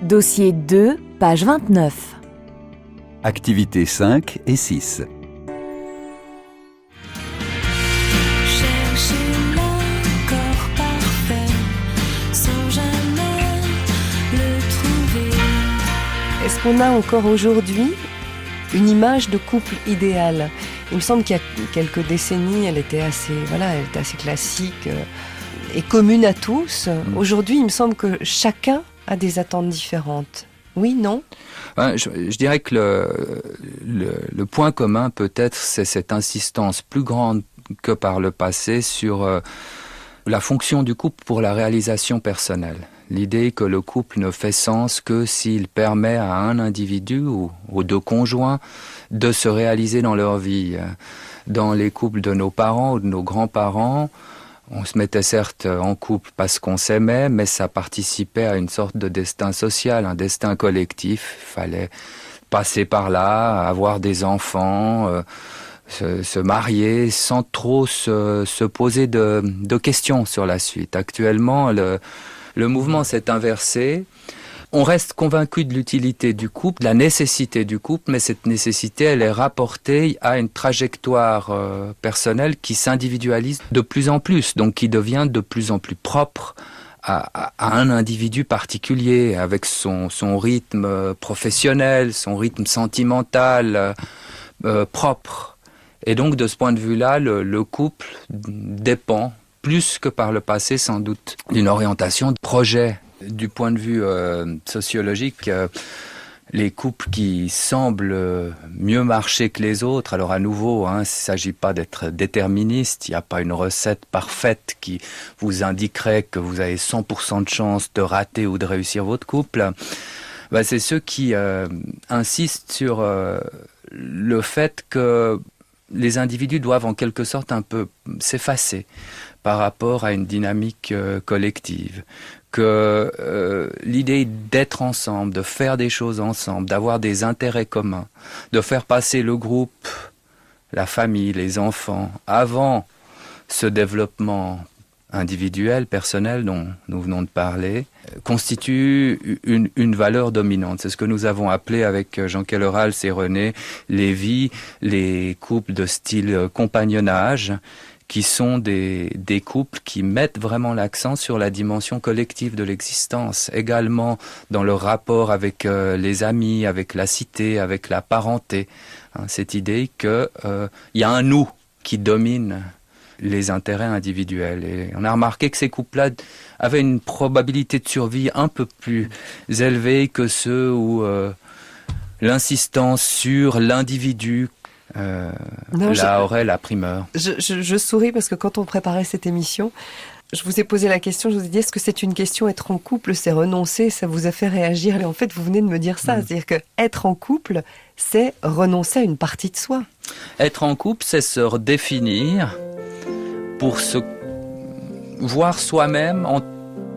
Dossier 2, page 29. Activités 5 et 6. Chercher l'accord parfait sans jamais le trouver. Est-ce qu'on a encore aujourd'hui une image de couple idéal ? Il me semble qu'il y a quelques décennies, elle était assez classique et commune à tous. Aujourd'hui, il me semble que chacun a des attentes différentes. Oui, non ? Je dirais que le point commun peut-être, c'est cette insistance plus grande que par le passé sur la fonction du couple pour la réalisation personnelle. L'idée que le couple ne fait sens que s'il permet à un individu ou aux deux conjoints de se réaliser dans leur vie. Dans les couples de nos parents ou de nos grands-parents, on se mettait certes en couple parce qu'on s'aimait, mais ça participait à une sorte de destin social, un destin collectif. Il fallait passer par là, avoir des enfants, se marier sans trop se poser de questions sur la suite. Actuellement, le mouvement s'est inversé. On reste convaincu de l'utilité du couple, de la nécessité du couple, mais cette nécessité, elle est rapportée à une trajectoire personnelle qui s'individualise de plus en plus, donc qui devient de plus en plus propre à un individu particulier, avec son rythme professionnel, son rythme sentimental propre. Et donc, de ce point de vue-là, le couple dépend, plus que par le passé sans doute, d'une orientation de projet. Du point de vue sociologique, les couples qui semblent mieux marcher que les autres, alors à nouveau, il ne s'agit pas d'être déterministe, il n'y a pas une recette parfaite qui vous indiquerait que vous avez 100% de chance de rater ou de réussir votre couple. C'est ceux qui insistent sur le fait que les individus doivent en quelque sorte un peu s'effacer par rapport à une dynamique collective, que l'idée d'être ensemble, de faire des choses ensemble, d'avoir des intérêts communs, de faire passer le groupe, la famille, les enfants, avant ce développement individuel, personnel dont nous venons de parler, constitue une valeur dominante. C'est ce que nous avons appelé avec Jean Kellerhals et René Lévy les couples de style compagnonnage, qui sont des couples qui mettent vraiment l'accent sur la dimension collective de l'existence, également dans leur rapport avec les amis, avec la cité, avec la parenté. Cette idée qu'il y a un nous qui domine les intérêts individuels. Et on a remarqué que ces couples-là avaient une probabilité de survie un peu plus élevée que ceux où l'insistance sur l'individu aurait la primeur. Je souris parce que quand on préparait cette émission, je vous ai posé la question, je vous ai dit, est-ce que c'est une question, être en couple, c'est renoncer, ça vous a fait réagir? Et en fait, vous venez de me dire ça, c'est-à-dire que être en couple, c'est renoncer à une partie de soi. Être en couple, c'est se redéfinir pour se voir soi-même en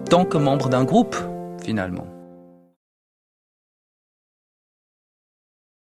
tant que membre d'un groupe, finalement.